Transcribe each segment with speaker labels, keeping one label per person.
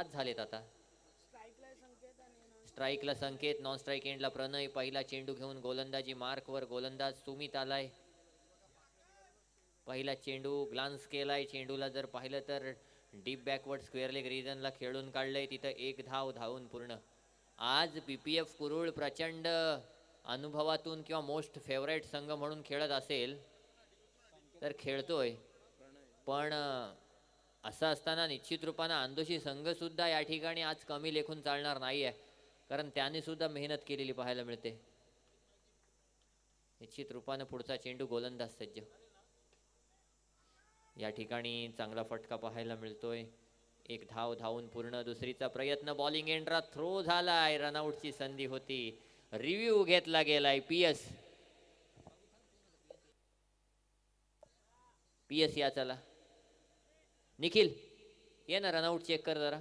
Speaker 1: 7 झालेत आता. स्ट्राईकला संकेत, non strike एंडला प्रणय. पहिला चेंडू घेऊन गोलंदाजी मार्कवर. गोलंदाज सुमित आलाय. पहिला चेंडू ग्लान्स केलाय. चेंडूला जर पाहिलं तर डीप बॅकवर्ड स्क्वेअर लेग रिजनला खेळून काढलंय. तिथं एक धाव धावून पूर्ण. आज PPF कुरुळ प्रचंड अनुभवातून किंवा मोस्ट फेवरेट संघ म्हणून खेळत असेल तर खेळतोय, पण असं असताना निश्चित रूपानं आंदोशी संघ सुद्धा या ठिकाणी आज कमी लेखून चालणार नाहीये, कारण त्याने सुद्धा मेहनत केलेली पाहायला मिळते. निश्चित रूपानं पुढचा चेंडू गोलंदाज सज्ज. या ठिकाणी चांगला फटका पाहायला मिळतोय. एक धाव धावून पूर्ण. दुसरीचा प्रयत्न बॉलिंग एंडला थ्रो झालाय. रनआउटची संधी होती. रिव्ह्यू घेतला गेलाय. पीएस या चला. निखिल ये ना, रनआउट चेक कर जरा.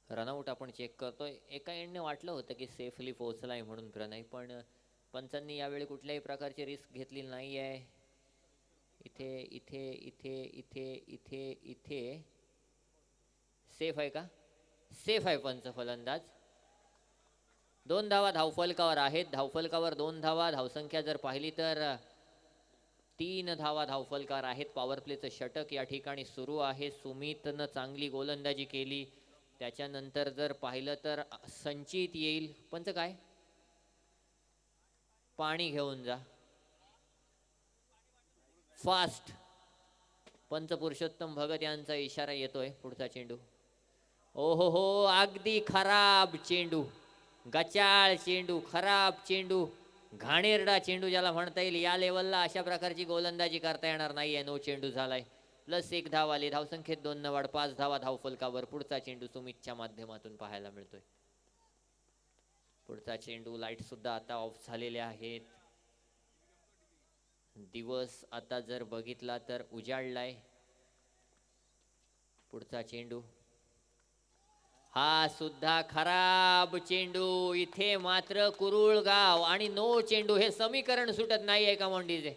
Speaker 1: रनआउट आपण चेक करतोय. एका एंडने वाटलं होतं की सेफली पोहोचलाय म्हणून प्रणय, पण पंचांनी यावेळी कुठल्याही प्रकारची रिस्क घेतली नाही आहे. इथे इथे इथे इथे इथे इथे सेफ आहे का? सेफ आहे पंच. फलंदाज 2 धावा धावफलकावर आहेत. धावफलकावर 2 धावा. धावसंख्या जर पाहिली तर 3 धावा धावफलकावर आहेत. पॉवर प्लेचं षटक या ठिकाणी सुरू आहे. सुमितनं चांगली गोलंदाजी केली. त्याच्यानंतर जर पाहिलं तर संचित येईल. पंच काय? पाणी घेऊन जा फास्ट. पंच पुरुषोत्तम भगत यांचा इशारा येतोय. पुढचा चेंडू. ओहो हो, अगदी खराब चेंडू. गचाळ चेंडू, खराब चेंडू, घाणेरडा चेंडू ज्याला म्हणता येईल. या लेवलला अशा प्रकारची गोलंदाजी करता येणार नाहीये. नो चेंडू झालाय. +1 धाव आली. धावसंख्येत 2 न वाढ. 5 धावा धावफलकावर. पुढचा चेंडू सुमितच्या माध्यमातून पाहायला मिळतोय. पुढचा चेंडू. लाईट सुद्धा आता ऑफ झालेले आहेत. दिवस आता जर बघितला तर उजाडलाय. पुढचा चेंडू. हा सुद्धा खराब चेंडू. इथे मात्र कुरुळ गाव आणि नो चेंडू हे समीकरण सुटत नाहीये का मोंडीचे.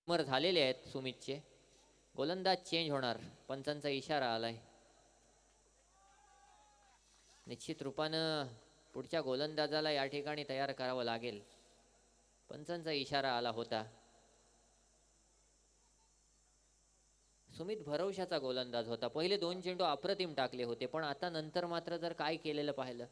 Speaker 1: झालेले आहेत सुमितचे. गोलंदाज चेंज होणार. पंचांचा इशारा आलाय. निश्चित रूपानं पुढच्या गोलंदाजाला या ठिकाणी तयार करावं लागेल. पंचांचा इशारा आला होता. सुमित भरवशाचा गोलंदाज होता. पहिले 2 चेंडू अप्रतिम टाकले होते, पण आता नंतर मात्र जर काय केलेलं पाहिलं.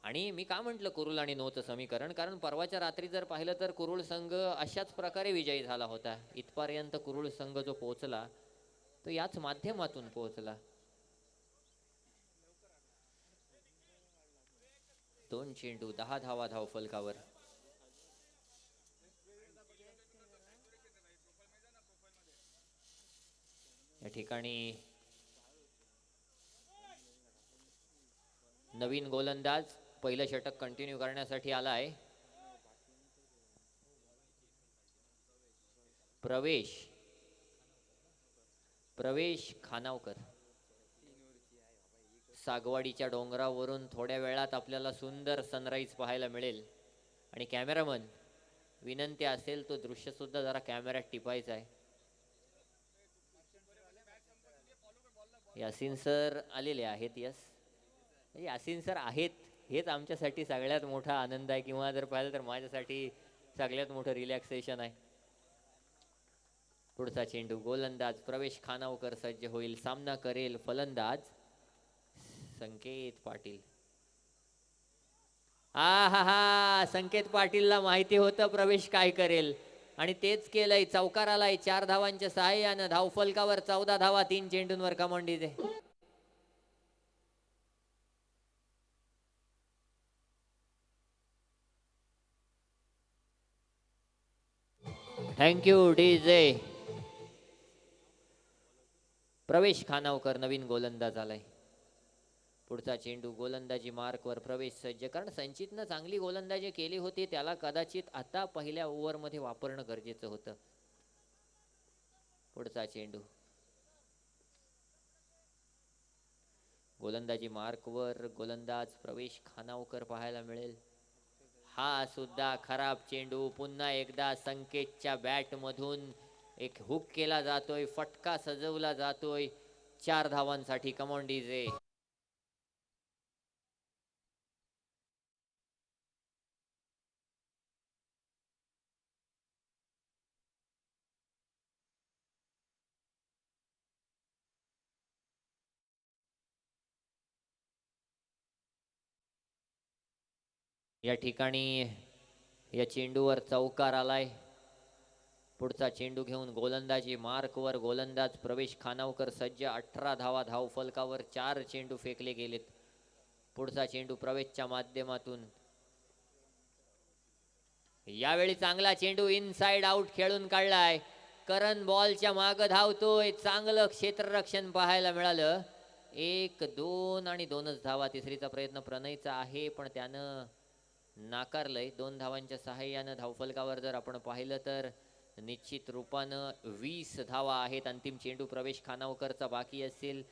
Speaker 1: आणि मी का म्हटलं कुरुल आणि नोचं समीकरण, कारण परवाच्या रात्री जर पाहिलं तर कुरुळ संघ अशाच प्रकारे विजयी झाला होता. इथपर्यंत कुरुळ संघ जो पोहोचला तो याच माध्यमातून पोहोचला. 2 चेंडू 10 धावा धावफलकावर. या ठिकाणी नवीन गोलंदाज पहिलं षटक कंटिन्यू करण्यासाठी आलाय. प्रवेश खानावकर. सागवाडीच्या डोंगरावरून थोड्या वेळात आपल्याला सुंदर सनराईज पाहायला मिळेल. आणि कॅमेरामन विनंती असेल तो दृश्य सुद्धा जरा कॅमेऱ्यात टिपायचा आहे. यासीन सर आलेले आहेत. यासीन सर आहेत हेच आमच्यासाठी सगळ्यात मोठा आनंद आहे, किंवा जर पाहिलं तर माझ्यासाठी सगळ्यात मोठं रिलॅक्सेशन आहे. पुढचा चेंडू. गोलंदाज प्रवेश खानावकर सज्ज होईल. सामना करेल फलंदाज संकेत पाटील. हा संकेत पाटीलला माहिती होतं प्रवेश काय करेल आणि तेच केलंय. चौकार आलाय. 4 धावांच्या सहाय्यानं. धावफलकावर 14 धावा 3 चेंडूंवर कमांडीचे. Thank you DJ. प्रवेश खानावकर नवीन गोलंदाज आलाय. पुढचा चेंडू. गोलंदाजी मार्कवर. प्रवेश सज्ज. कारण संचितनं चांगली गोलंदाजी केली होती, त्याला कदाचित आता पहिल्या ओव्हरमध्ये वापरणं गरजेचं होतं. पुढचा चेंडू. गोलंदाजी मार्कवर गोलंदाज प्रवेश खानावकर पाहायला मिळेल. हा सुद्धा खराब चेंडू. पुन्हा एकदा संकेतच्या बॅट मधून एक हुक केला जातोय, फटका सजवला जातोय. 4 धावांसाठी. Come on DJ. या ठिकाणी या चेंडूवर चौकार आलाय. पुढचा चेंडू घेऊन गोलंदाजी मार्कवर गोलंदाज प्रवेश खानावकर सज्ज. 18 धावा धावफलकावर. 4 चेंडू फेकले गेलेत. पुढचा चेंडू प्रवेशच्या माध्यमातून. यावेळी चांगला चेंडू इनसाइड आउट खेळून काढलाय. करण बॉलच्या माग धावतोय. चांगलं क्षेत्ररक्षण पाहायला मिळालं. 1 2 आणि 2च धावा. तिसरीचा प्रयत्न प्रणयचा आहे पण त्यानं नाकारलंय. 2 धावांच्या सहाय्यानं धावफलकावर जर आपण पाहिलं तर निश्चित रूपानं 20 धावा आहेत. अंतिम चेंडू प्रवेश खानावकरचा बाकी असेल.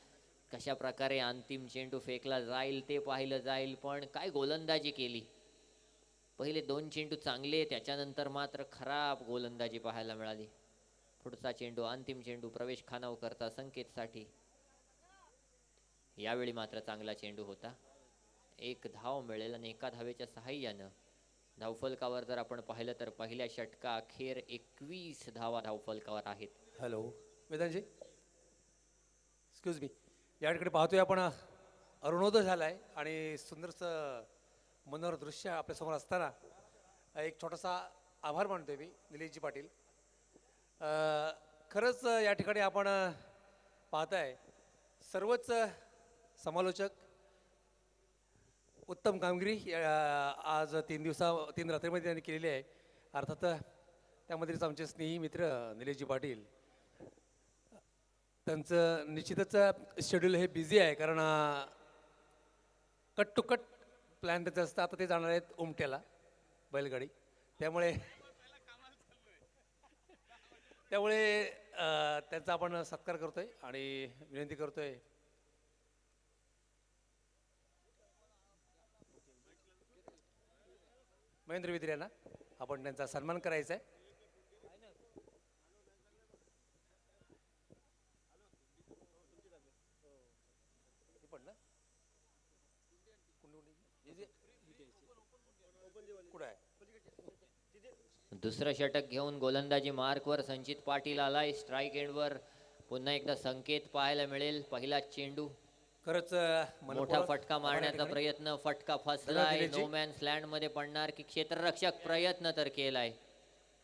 Speaker 1: कशा प्रकारे अंतिम चेंडू फेकला जाईल ते पाहिलं जाईल. पण काय गोलंदाजी केली. पहिले 2 चेंडू चांगले, त्याच्यानंतर मात्र खराब गोलंदाजी पाहायला मिळाली. पुढचा चेंडू अंतिम चेंडू प्रवेश खानावकरचा संकेतसाठी. यावेळी मात्र चांगला चेंडू होता. 1 धाव मिळेल आणि 1 धावेच्या सहाय्यानं धावफलकावर जर आपण पाहिलं तर पहिल्या षटका अखेर 21 धावा धावफलकावर आहेत.
Speaker 2: हॅलो वेदांजी, एक्सक्यूज मी. या ठिकाणी पाहतोय आपण अरुणोदय झाला आहे आणि सुंदरसं मनोहर दृश्य आपल्यासमोर असताना एक छोटासा आभार मानतोय मी निलेशजी पाटील. खरंच या ठिकाणी आपण पाहताय सर्वच समालोचक उत्तम कामगिरी आज 3 रात्रीमध्ये त्यांनी केलेली आहे. अर्थात त्यामध्येच आमचे स्नेही मित्र निलेशजी पाटील, त्यांचं निश्चितच शेड्यूल हे बिझी आहे कारण कट टू कट प्लॅन त्याचं असतं. आता ते जाणार आहेत उमट्याला बैलगाडी, त्यामुळे त्यांचा आपण सत्कार करतोय आणि विनंती करतोय महेंद्र विद्रे यांना आपण त्यांचा सन्मान करायचा आहे.
Speaker 1: दुसरं षटक घेऊन गोलंदाजी मार्कवर संचित पाटील आलाय. स्ट्राईक एंडवर पुन्हा एकदा संकेत पाहायला मिळेल. पहिला चेंडू
Speaker 2: खरंच
Speaker 1: मोठा फटका मारण्याचा प्रयत्न, फटका फसलाय. नो मॅन्स लँड मध्ये पडणार की क्षेत्ररक्षक प्रयत्न तर केलाय,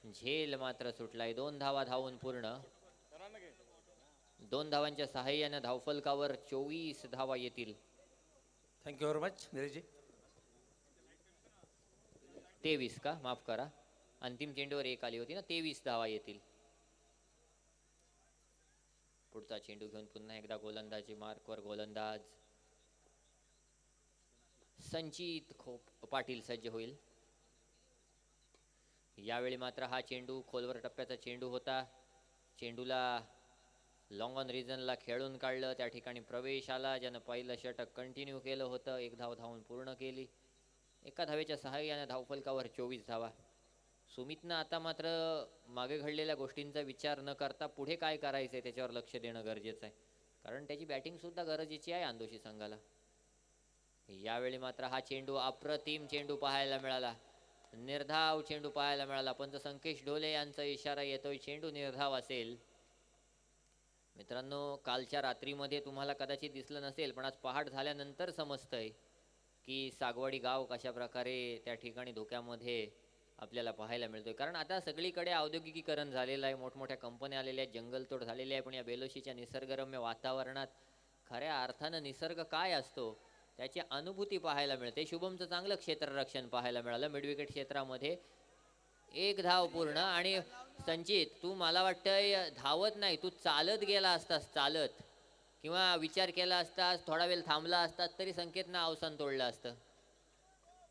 Speaker 1: झेल मात्र सुटलाय. 2 धावा धावून पूर्ण. 2 धावांच्या सहाय्याने धावफलकावर 24 धावा येतील.
Speaker 2: Thank you very much Nileshji.
Speaker 1: 23 का, माफ करा, अंतिम चेंडूवर 1 आली होती ना. 23 धावा येतील. पुढचा चेंडू घेऊन पुन्हा एकदा गोलंदाजी मार्कवर गोलंदाज संचित पाटील सज्ज होईल. यावेळी मात्र हा चेंडू खोलवर टप्प्याचा चेंडू होता. चेंडूला लॉंग ऑन रिजनला खेळून काढलं. त्या ठिकाणी प्रवेश आला, ज्यानं पहिलं षटक कंटिन्यू केलं होतं. 1 धाव धावून पूर्ण केली. 1 धावेच्या सहाय्याने धावफलकावर 24 धावा. सुमितनं आता मात्र मागे घडलेल्या गोष्टींचा विचार न करता पुढे काय करायचंय त्याच्यावर लक्ष देणं गरजेचं आहे, कारण त्याची बॅटिंग सुद्धा गरजेची आहे आंदोशी संघाला. यावेळी मात्र हा चेंडू अप्रतिम चेंडू पाहायला मिळाला. निर्धाव चेंडू पाहायला मिळाला. पंच संकेश ढोले यांचा इशारा येतोय चेंडू निर्धाव असेल. मित्रांनो, कालच्या रात्रीमध्ये तुम्हाला कदाचित दिसलं नसेल, पण आज पहाट झाल्यानंतर समजतंय की सागवाडी गाव कशा प्रकारे त्या ठिकाणी धोक्यामध्ये आपल्याला पाहायला मिळतोय. कारण आता सगळीकडे औद्योगिकीकरण झालेलं आहे, मोठमोठ्या कंपन्या आलेल्या आहेत, जंगलतोड झालेली आहे. पण या बेलोशीच्या निसर्गरम्य वातावरणात खऱ्या अर्थानं निसर्ग काय असतो त्याची अनुभूती पाहायला मिळते. शुभमचं चांगलं क्षेत्ररक्षण पाहायला मिळालं. मिडविकेट क्षेत्रामध्ये 1 धाव पूर्ण. आणि संचित, तू मला वाटतंय धावत नाही, तू चालत गेला असतास, चालत, किंवा विचार केला असतास, थोडा वेळ थांबला असतास तरी संकेतनं अवसान तोडलं असतं.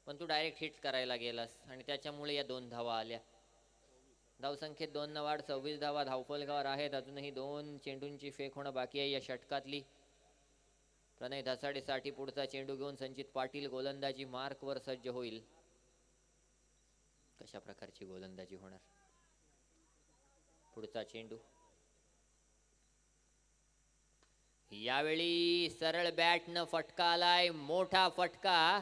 Speaker 1: पण तू डायरेक्ट हिट करायला गेलास आणि त्याच्यामुळे या 2 धावा आल्या. धावसंख्येत 2 न वाढ 26 धावा धावफलकावर आहेत. अजूनही 2 चेंडूंची फेक होणं बाकी आहे या षटकातली. प्रणय धसाडेसाठी पुढचा चेंडू घेऊन संचित पाटील गोलंदाजी मार्कवर सज्ज होईल. कशा प्रकारची गोलंदाजी होणार. पुढचा चेंडू यावेळी सरळ बॅटनं फटका आलाय, मोठा फटका,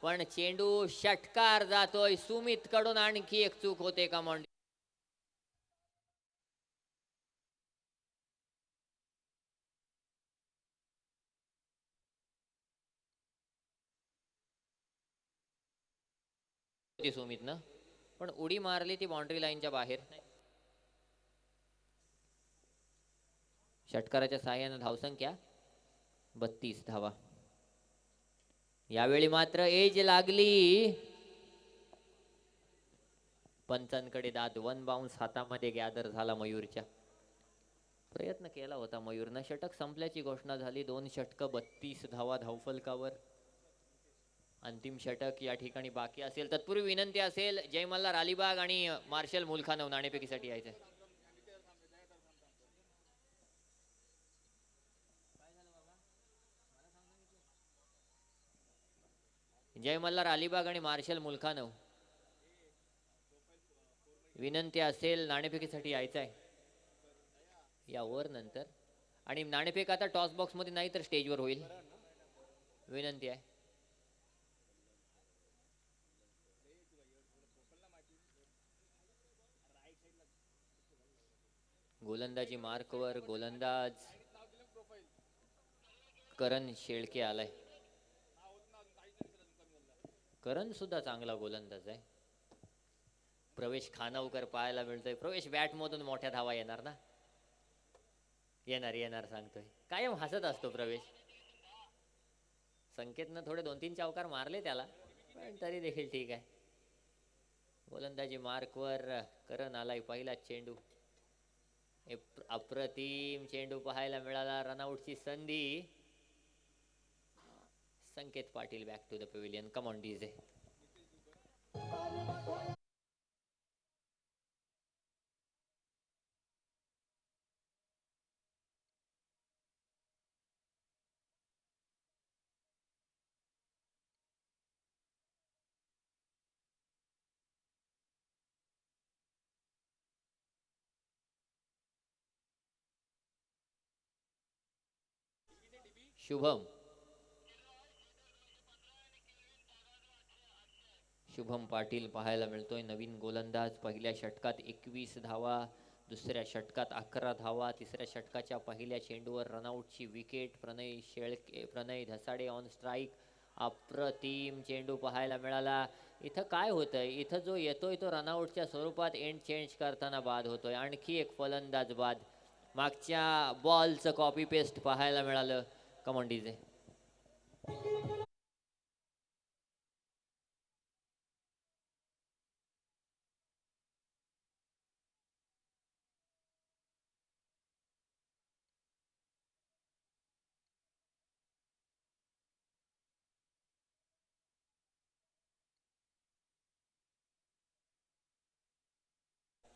Speaker 1: पण चेंडू षटकार जातोय. सुमित कडून आणखी एक चूक होते का मंडी. सुमितनं पण उडी मारली ती बाउंड्री लाईनच्या बाहेर. षटकाराच्या साहाय्यानं धावसंख्या 32 धावा. यावेळी मात्र एज लागली. पंचांकडे दाद. 1 बाउन्स हातामध्ये गॅदर झाला मयूरच्या. प्रयत्न केला होता मयूरनं. षटक संपल्याची घोषणा झाली. 2 षटकं 32 धावा धावफलकावर. अंतिम षटक या ठिकाणी बाकी असेल. तत्पूर्वी विनंती असेल, जय मल्हार अलिबाग आणि मार्शल मुलखानव नाणेफेकीसाठी यायचं. जय मल्हार अलिबाग आणि मार्शल मुलखानव विनंती असेल, नाणेफेकीसाठी यायचं आहे यावर नंतर. आणि नाणेफेक आता टॉस बॉक्स मध्ये नाही तर स्टेजवर होईल. विनंती आहे. गोलंदाजी मार्कवर गोलंदाज करण शेळके आलाय. करण सुद्धा चांगला गोलंदाज आहे. प्रवेश खानावकर पाहायला मिळतोय. प्रवेश बॅट मधून मोठ्या धावा येणार ना. येणार येणार सांगतोय. कायम हसत असतो प्रवेश. संकेतनं थोडे 2-3 चौकार मारले त्याला, पण तरी देखील ठीक आहे. गोलंदाजी मार्कवर करण आलाय. पहिला चेंडू. अप्रतिम चेंडू पाहायला मिळाला. रनआउटची संधी. Sanket Patil back to the pavilion. Come on DJ. Shubham Patil पाहायला मिळतोय. नवीन गोलंदाज. पहिल्या षटकात 21 धावा, दुसऱ्या षटकात 11 धावा, तिसऱ्या षटकाच्या पहिल्या चेंडूवर रनआउटची wicket. Pranay Dhasade on strike. अप्रतिम चेंडू पाहायला मिळाला. इथं काय होतंय, इथं जो येतोय तो रनआउटच्या स्वरूपात एंड चेंज करताना बाद होतोय. आणखी एक फलंदाज बाद. मागच्या बॉलचं कॉपी पेस्ट पाहायला मिळालं. Come on DJ.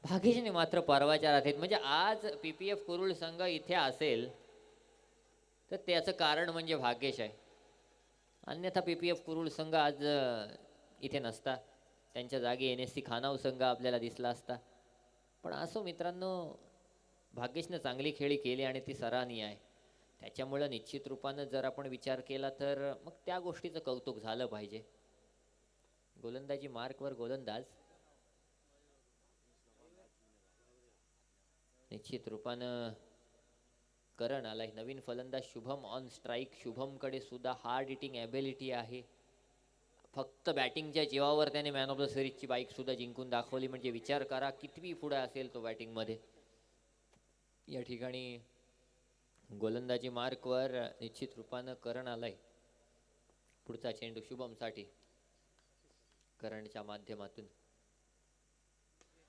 Speaker 1: भाग्येशने मात्र परवाच्या रात्रीत, म्हणजे आज PPF कुरुळ संघ इथे असेल तर त्याचं कारण म्हणजे भाग्येश आहे. अन्यथा PPF कुरुळ संघ आज इथे नसता. त्यांच्या जागी NSC खानाव संघ आपल्याला दिसला असता. पण असो मित्रांनो, भाग्येशनं चांगली खेळी केली आणि ती सराहनीय आहे. त्याच्यामुळं निश्चित रूपानं जर आपण विचार केला तर मग त्या गोष्टीचं कौतुक झालं पाहिजे. गोलंदाजी मार्कवर गोलंदाज. निश्चित रूपानं करण आलाय. नवीन फलंदाज शुभम ऑन स्ट्राईक. शुभमकडे सुद्धा हार्ड हिटिंग ॲबिलिटी आहे. फक्त बॅटिंगच्या जीवावर त्याने मॅन ऑफ द सिरीजची बाईक सुद्धा जिंकून दाखवली. म्हणजे विचार करा कितवी पुढे असेल तो बॅटिंगमध्ये. या ठिकाणी गोलंदाजी मार्कवर निश्चित रूपानं करण आलाय. पुढचा चेंडू शुभमसाठी. करणच्या माध्यमातून.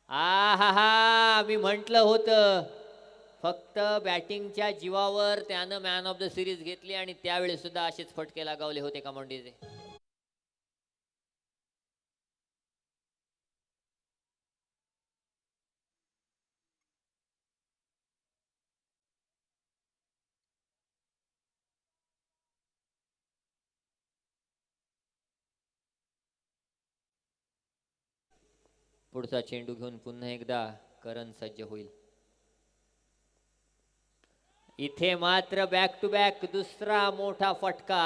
Speaker 1: हा मी म्हटलं होतं फक्त बॅटिंगच्या जीवावर त्यानं मॅन ऑफ द सिरीज घेतली आणि त्यावेळी सुद्धा असेच फटके लगावले होते कमांडीचे. पुढचा चेंडू घेऊन पुन्हा एकदा करण सज्ज होईल. इथे मात्र बॅक टू बॅक दुसरा मोठा फटका.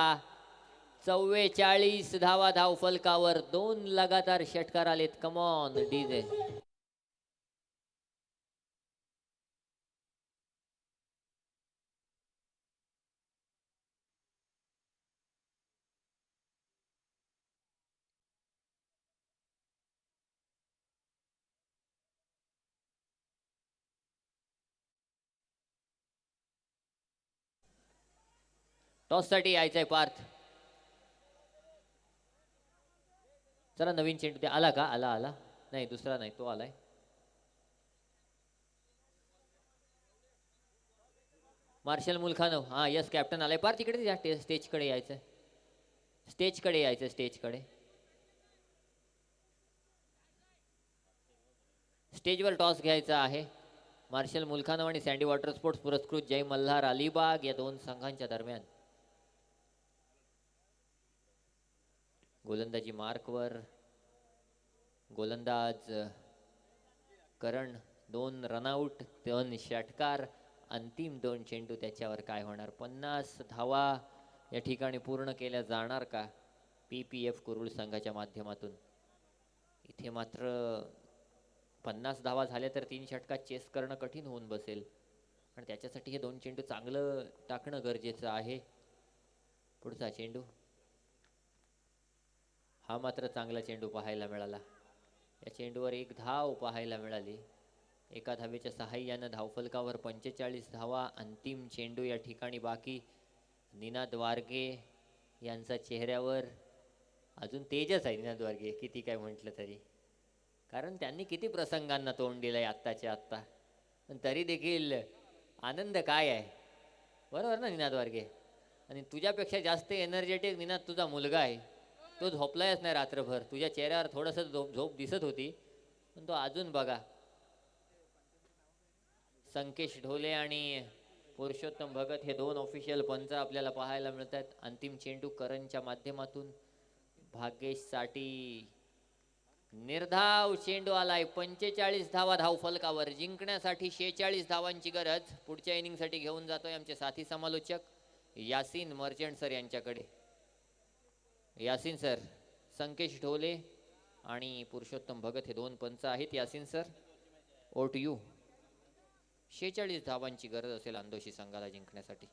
Speaker 1: 44 धावा धाव फलकावर 2 लगातार षटकार आलेत. Come on DJ. टॉस साठी यायचंय पार्थ. चला नवीन चेंडू द्या. आला का? आला नाही, दुसरा नाही, तो आलाय. मार्शल मुलखानव. हा यस, कॅप्टन आलाय. पार्थ तिकडे स्टेजकडे यायचं. स्टेजकडे स्टेजवर टॉस घ्यायचा आहे. मार्शल मुलखानव आणि सँडी वॉटर स्पोर्ट्स पुरस्कृत जय मल्हार अलिबाग या दोन संघांच्या दरम्यान. गोलंदाजी मार्कवर गोलंदाज करण. 2 रनआउट 2 षटकार. अंतिम 2 चेंडू त्याच्यावर काय होणार. 50 धावा या ठिकाणी पूर्ण केल्या जाणार का PPF कुरुळ संघाच्या माध्यमातून. इथे मात्र 50 धावा झाल्या तर 3 षटकात चेस करणं कठीण होऊन बसेल आणि त्याच्यासाठी हे 2 चेंडू चांगलं टाकणं गरजेचं आहे. पुढचा चेंडू. हा मात्र चांगला चेंडू पाहायला मिळाला. या चेंडूवर 1 धाव पाहायला मिळाली. एका धावेच्या सहाय्यानं धावफलकावर 45 धावा. अंतिम चेंडू या ठिकाणी बाकी. निनाद वारगे यांचा चेहऱ्यावर अजून तेजच आहे. निनाद वारगे किती काय म्हटलं तरी, कारण त्यांनी किती प्रसंगांना तोंड दिलंय आत्ताच्या आत्ता, पण तरी देखील आनंद काय आहे. बरोबर ना निनाद वारगे. आणि तुझ्यापेक्षा जास्त एनर्जेटिक निनाद तुझा मुलगा आहे. तो झोपलायच नाही रात्रभर. तुझ्या चेहऱ्यावर थोडंसं झोप दिसत होती, पण तो अजून बघा. संकेश ढोले आणि पुरुषोत्तम भगत हे 2 ऑफिशियल पंच आपल्याला पाहायला मिळतात. अंतिम चेंडू करणच्या माध्यमातून भाग्येशसाठी निर्धाव चेंडू आलाय. 45 धावा धाव फलकावर. जिंकण्यासाठी 46 धावांची गरज. पुढच्या इनिंगसाठी घेऊन जातोय आमचे साथी समालोचक यासीन मर्चंट सर यांच्याकडे. यासीन सर, संकेश ढोले आणि पुरुषोत्तम भगत हे 2 पंच आहेत. Yasin sir, over to you. 46 धावांची गरज असेल अंदोशी संघाला जिंकण्यासाठी.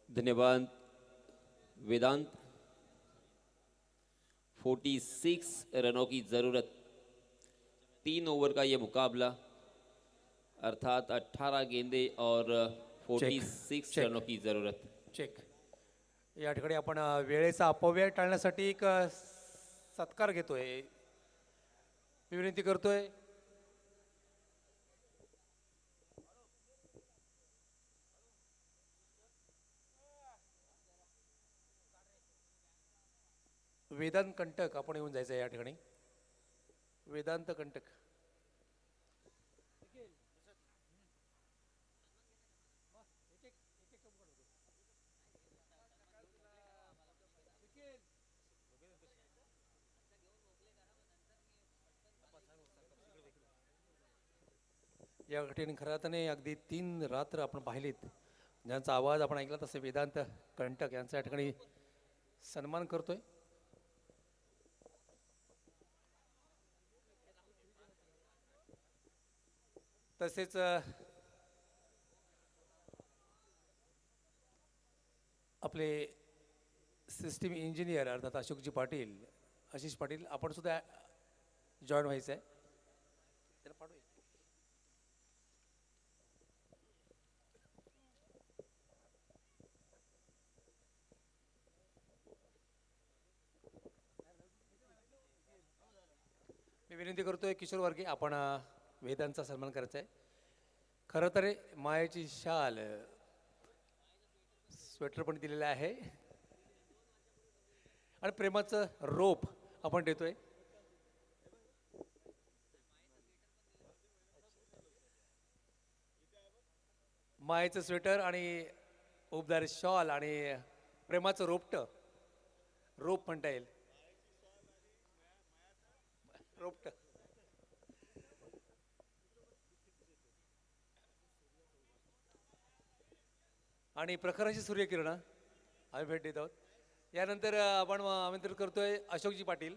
Speaker 3: धन्यवाद वेदांत. 46 रनों की ज़रूरत. 3 ओवर का ये मुकाबला, अर्थात 18 गेंदे और 46 रनों की ज़रूरत.
Speaker 2: चेक. या ठिकाणी आपण वेळेचा अपव्यय टाळण्यासाठी एक सत्कार घेतोय. मी विनंती करतोय वेदांत कंटक, आपण येऊन जायचं या ठिकाणी. वेदांत कंटक. या ठिकाणी खऱ्या अर्थाने अगदी 3 रात्र आपण पाहिलीत, ज्यांचा आवाज आपण ऐकला, तसे वेदांत कंटक यांचा या ठिकाणी सन्मान करतोय. तसेच आपले सिस्टीम इंजिनियर अर्थात अशोकजी पाटील, आशिष पाटील, आपण सुद्धा जॉईन व्हायचं आहे. मी विनंती करतोय किशोर वर्गे, आपण वेदांचा सन्मान करायचा आहे. खरं तर मायेची शाल स्वेटर पण दिलेलं आहे आणि प्रेमाचं रोप आपण देतोय. मायेचं स्वेटर आणि उबदार शॉल आणि प्रेमाचं रोप म्हणता येईल. रोपट आणि प्रखराची सूर्यकिरण आम्ही भेट देत आहोत. यानंतर आपण आमंत्रित करतोय अशोकजी पाटील.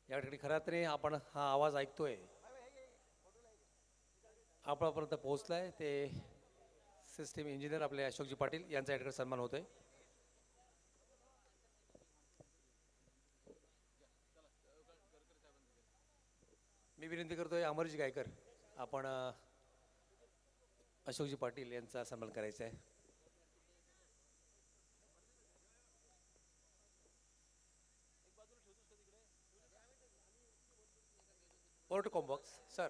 Speaker 2: या ठिकाणी खऱ्या अर्थाने आपण हा आवाज ऐकतोय आपल्यापर्यंत पोहोचलाय ते सिस्टीम इंजिनियर आपले अशोकजी पाटील यांचा या ठिकाणी सन्मान होतोय. मी विनंती करतोय अमरजी गायकर आपण अशोकजी पाटील यांचा सन्मान करायचा आहे. ओव्हर टू कॉम्बॉक्स सर.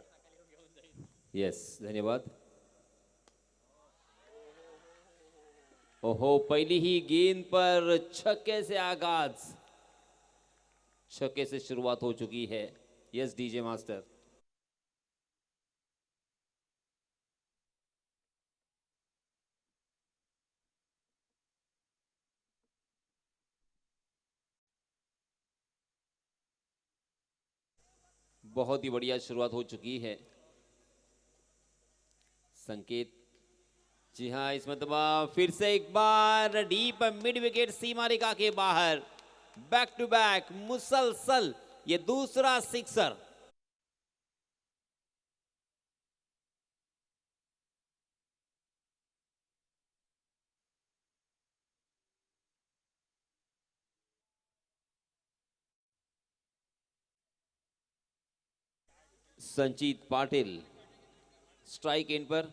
Speaker 3: यस, धन्यवाद. ओहो, पहली ही गेंद पर छक्के से आगाज, छक्के से शुरुआत हो चुकी है. Yes DJ master. बहुत ही बढ़िया शुरुआत हो चुकी है. संकेत, जी हाँ, इस मतबा फिर से एक बार डीप मिड विकेट सीमा रेखा के बाहर, बैक टू बैक मुसलसल ये दूसरा sixer. Sanjeet Patil strike end पर,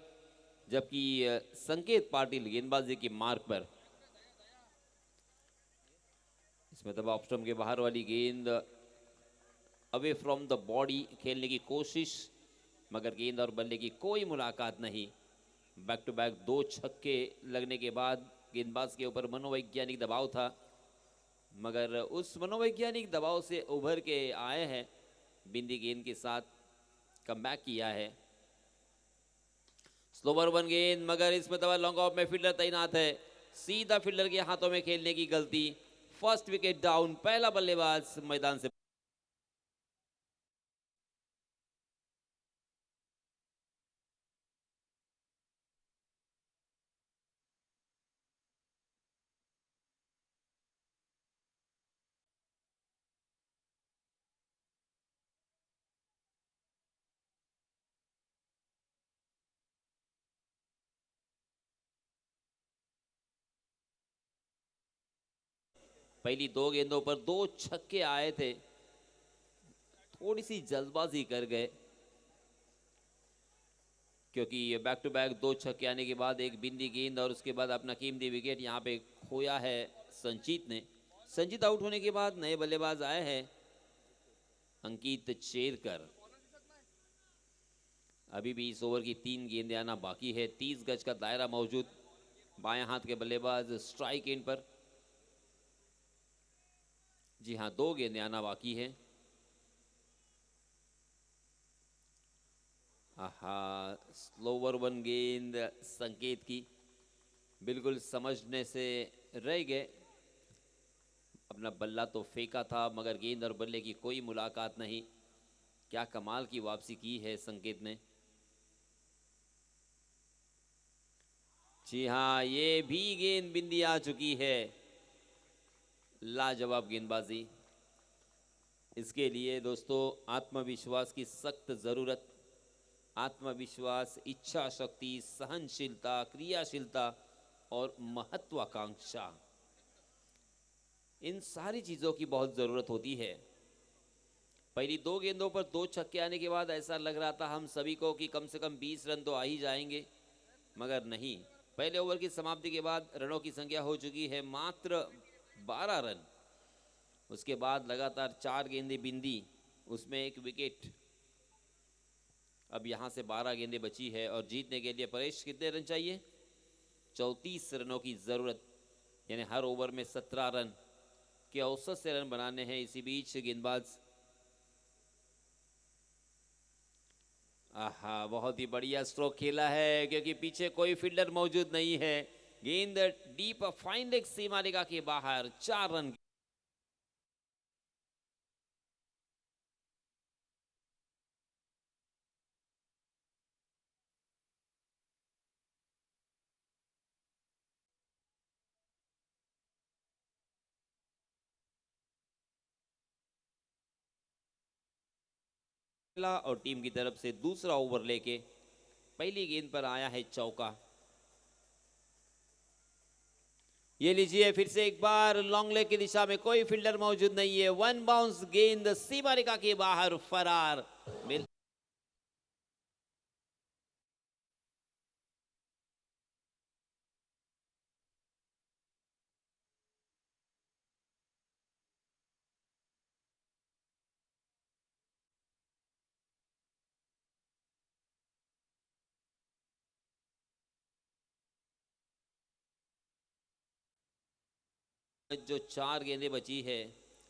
Speaker 3: जबकि संकेत पाटिल गेंदबाजी की मार्क पर. इसमें तब ऑफ स्टंप के बाहर वाली गेंद अवे फ्रॉम द बॉडी खेलने की कोशिश, मगर गेंद और बल्ले की कोई मुलाकात नहीं. बैक टू बैक 2 छक्के लगने के बाद गेंदबाज के ऊपर मनोवैज्ञानिक दबाव था, मगर उस मनोवैज्ञानिक दबाव से उभर के आए हैं. बिंदी गेंद के साथ कमबैक किया है. स्लोवर 1 गेंद, मगर इसमें तब लॉन्ग ऑफ में फील्डर तैनात है. सीधा फील्डर के हाथों में खेलने की गलती. First wicket down. पहला बल्लेबाज मैदान से. पहली 2 गेंदों पर 2 छक्के आए थे, थोड़ी सी जल्दबाजी कर गए, क्योंकि बैक टू बैक 2 छक्के आने के बाद एक बिंदी गेंद और उसके बाद अपना कीमती विकेट यहां पे खोया है संजीत ने. संजीत आउट होने के बाद नए बल्लेबाज आए हैं अंकित चेरकर. अभी भी इस ओवर की 3 गेंदें आना बाकी है. 30 गज का दायरा मौजूद. बाएं हाथ के बल्लेबाज स्ट्राइक एंड पर. जी हां, 2 गेंदें आना बाकी है. आहा, स्लोवर 1 गेंद संकेत की बिल्कुल समझने से रह गए. अपना बल्ला तो फेंका था, मगर गेंद और बल्ले की कोई मुलाकात नहीं. क्या कमाल की वापसी की है संकेत ने. जी हाँ, ये भी गेंद बिंदी आ चुकी है. लाजवाब गेंदबाजी. इसके लिए दोस्तों आत्मविश्वास की सख्त जरूरत. आत्मविश्वास, इच्छा शक्ति, सहनशीलता, क्रियाशीलता और महत्वाकांक्षा, इन सारी चीजों की बहुत जरूरत होती है. पहली 2 गेंदों पर 2 छक्के आने के बाद ऐसा लग रहा था हम सभी को कि कम से कम 20 रन तो आ ही जाएंगे, मगर नहीं. पहले ओवर की समाप्ति के बाद रनों की संख्या हो चुकी है मात्र 12 रन। उसके बाद लगातार 4 गेंदें बिंदी, उसमें एक विकेट। अब यहां से 12 गेंदें बची है और जीतने के लिए परेश कितने रन चाहिए? 34 रनों की जरूरत, यानी हर ओवर में 17 रन के औसत से रन बनाने हैं। इसी बीच गेंदबाज आहा, बहुत ही बढ़िया स्ट्रोक खेला है क्योंकि पीछे कोई फील्डर मौजूद नहीं है। गेंद डीप फाइन लेग सीमा रेखा के बाहर, 4 रन। और टीम की तरफ से दूसरा ओवर लेके पहली गेंद पर आया है चौका। ये लीजिए फिर से एक बार लॉन्ग लेग की दिशा में कोई फील्डर मौजूद नहीं है। वन बाउंस गेंद सीमा रेखा के बाहर फरार। जो 4 गेंदें बची है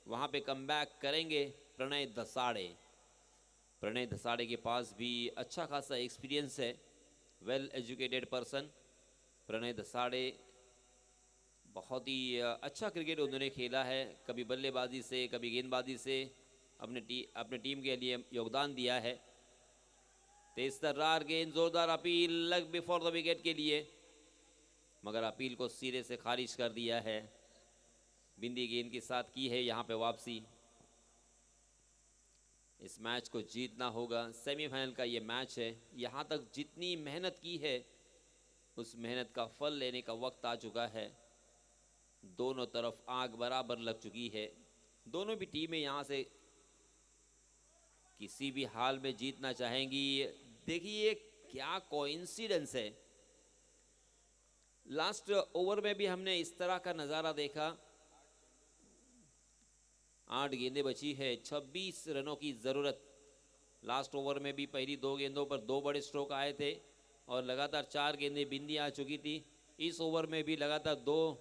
Speaker 3: वहां पे कमबैक करेंगे प्रणय दसाड़े। प्रणय दसाड़े के पास भी अच्छा खासा एक्सपीरियंस है, वेल एजुकेटेड पर्सन। प्रणय दसाड़े बहुत ही अच्छा क्रिकेट उन्होंने खेला है, कभी बल्लेबाजी से कभी गेंदबाजी से अपने टीम के लिए योगदान दिया है। तेज तर्रार गेंद, जोरदार अपील लग बिफोर द विकेट के लिए, मगर अपील को सिरे से खारिज कर दिया है। बिंदी गेंद के साथ की है यहाँ पे वापसी। इस मैच को जीतना होगा, सेमीफाइनल का ये मैच है। यहाँ तक जितनी मेहनत की है उस मेहनत का फल लेने का वक्त आ चुका है। दोनों तरफ आग बराबर लग चुकी है। दोनों भी टीमें यहाँ से किसी भी हाल में जीतना चाहेंगी। देखिए क्या कोइंसिडेंस है, लास्ट ओवर में भी हमने इस तरह का नज़ारा देखा। 8 गेंदें बची है, 26 रनों की ज़रूरत। लास्ट ओवर में भी पहली 2 गेंदों पर 2 बड़े स्ट्रोक आए थे और लगातार 4 गेंदें बिंदी आ चुकी थी। इस ओवर में भी लगातार 2।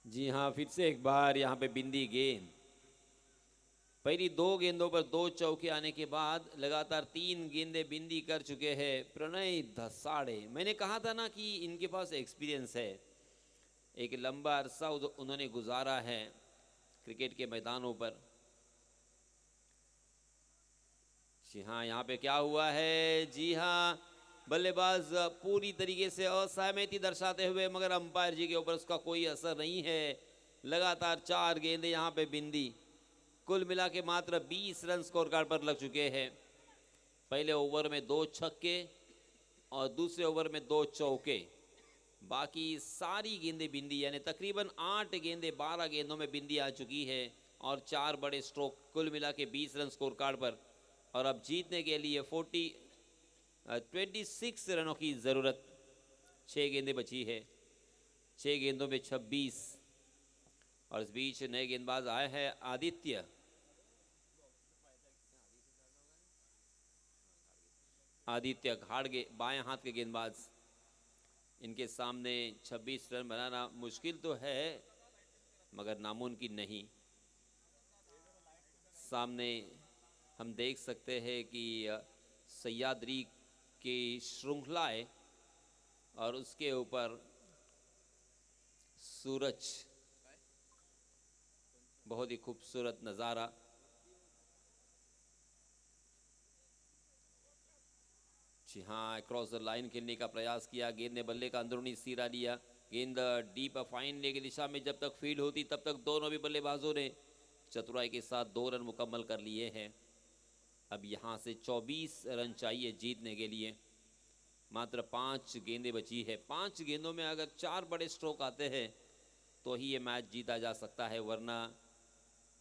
Speaker 3: जी हाँ, फिर से एक बार यहाँ पे बिंदी गेंद। पहली 2 गेंदों पर 2 चौके आने के बाद लगातार 3 गेंदें बिंदी कर चुके हैं प्रणय दसाड़े। मैंने कहा था ना कि इनके पास एक्सपीरियंस है, एक लंबा अरसा उन्होंने गुजारा है क्रिकेट के मैदानों पर। जी हाँ, यहाँ पे क्या हुआ है? जी हाँ, बल्लेबाज पूरी तरीके से असहमति दर्शाते हुए, मगर अंपायर जी के ऊपर उसका कोई असर नहीं है। लगातार 4 गेंदें यहाँ पे बिंदी, कुल मिला के मात्र 20 रन स्कोर कार्ड पर लग चुके हैं। पहले ओवर में 2 छक्के और दूसरे ओवर में 2 चौके, बाकी सारी गेंदें बिंदी, यानी तकरीबन 8 गेंदें 12 गेंदों में बिंदी आ चुकी है और 4 बड़े स्ट्रोक, कुल मिला के 20 रन स्कोर कार्ड पर। और अब जीतने के लिए 26 रनों की ज़रूरत। 6 गेंदें बची है, 6 गेंदों में 26। और इस बीच नए गेंदबाज आए हैं आदित्य। आदित्य घाड़गे, बाएं हाथ के गेंदबाज। इनके सामने 26 रन बनाना मुश्किल तो है मगर नामुमकिन नहीं। सामने हम देख सकते हैं कि सह्याद्री की श्रृंखला है और उसके ऊपर सूरज, बहुत ही खूबसूरत नज़ारा। जी हाँ, क्रॉस द लाइन खेलने का प्रयास किया, गेंद ने बल्ले का अंदरूनी सिरा लिया। गेंद डीप फाइन लेग की दिशा में जब तक फील्ड होती तब तक दोनों भी बल्लेबाजों ने चतुराई के साथ 2 रन मुकम्मल कर लिए हैं। अब यहाँ से 24 रन चाहिए जीतने के लिए। मात्र 5 गेंदें बची है। 5 गेंदों में अगर 4 बड़े स्ट्रोक आते हैं तो ही ये मैच जीता जा सकता है, वरना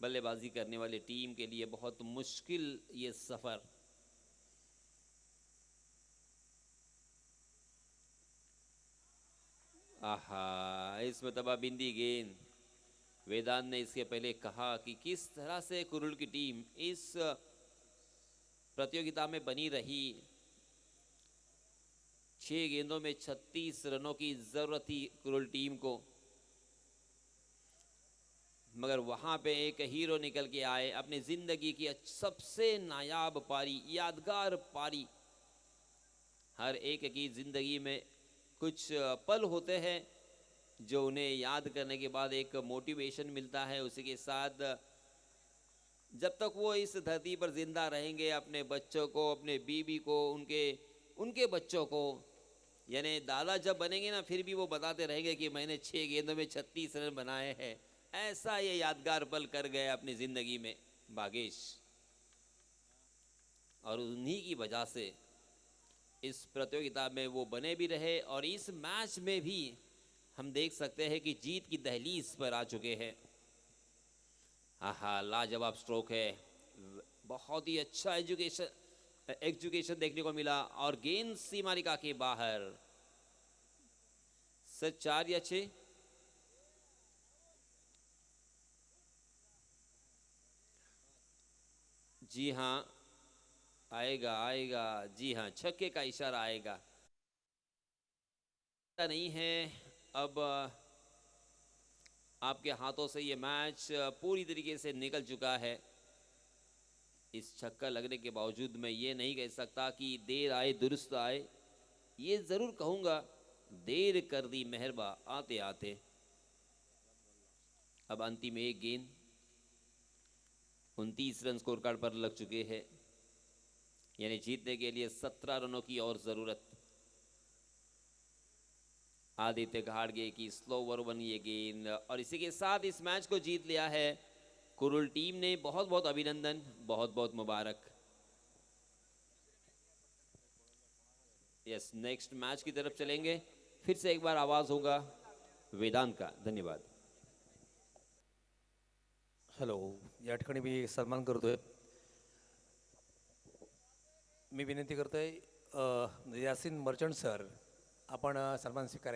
Speaker 3: बल्लेबाजी करने वाली टीम के लिए बहुत मुश्किल ये सफ़र। आहा, इसमें तबाबिंदी गेंद। वेदांत ने इसके पहले कहा कि किस तरह से कुरुल की टीम इस प्रतियोगिता में बनी रही। 6 गेंदों में 36 रनों की जरूरत थी कुरुल टीम को, मगर वहां पे एक हीरो निकल के आए, अपनी जिंदगी की सबसे नायाब पारी, यादगार पारी। हर एक की जिंदगी में कुछ पल होते हैं जो उन्हें याद करने के बाद एक मोटिवेशन मिलता है। उसी के साथ जब तक वो इस धरती पर जिंदा रहेंगे, अपने बच्चों को, अपने बीबी को, उनके उनके बच्चों को, यानी दादा जब बनेंगे ना, फिर भी वो बताते रहेंगे कि मैंने 6 गेंदों में 36 रन बनाए हैं। ऐसा ये यादगार पल कर गए अपनी जिंदगी में भागेश, और उन्हीं की वजह से इस प्रतियोगिता में वो बने भी रहे, और इस मैच में भी हम देख सकते हैं कि जीत की दहलीज पर आ चुके हैं। आहा, लाजवाब स्ट्रोक है, बहुत ही अच्छा एजुकेशन देखने को मिला, और गेंद सीमा रेखा के बाहर। सर 4 या 6? जी हाँ, आएगा आएगा, जी हाँ, छक्के का इशारा आएगा। नहीं है अब आपके हाथों से ये मैच पूरी तरीके से निकल चुका है। इस छक्का लगने के बावजूद मैं ये नहीं कह सकता कि देर आए दुरुस्त आए, ये जरूर कहूंगा देर कर दी मेहरबा आते आते। अब अंतिम एक गेंद, 29 रन स्कोर कार्ड पर लग चुके हैं, यानी जीतने के लिए 17 रनों की और जरूरत। आदित्य घाड़गे की स्लोवर बनी ये गेंद, और इसी के साथ इस मैच को जीत लिया है कुरुल टीम ने। बहुत बहुत अभिनंदन, बहुत बहुत मुबारक। यस, नेक्स्ट मैच की तरफ चलेंगे। फिर से एक बार आवाज होगा वेदांत का। धन्यवाद।
Speaker 2: हॅलो, या ठिकाणी मी सन्मान करतोय, मी विनंती करतोय यासिन मर्चंट सर, आपण सन्मान स्वीकारायचा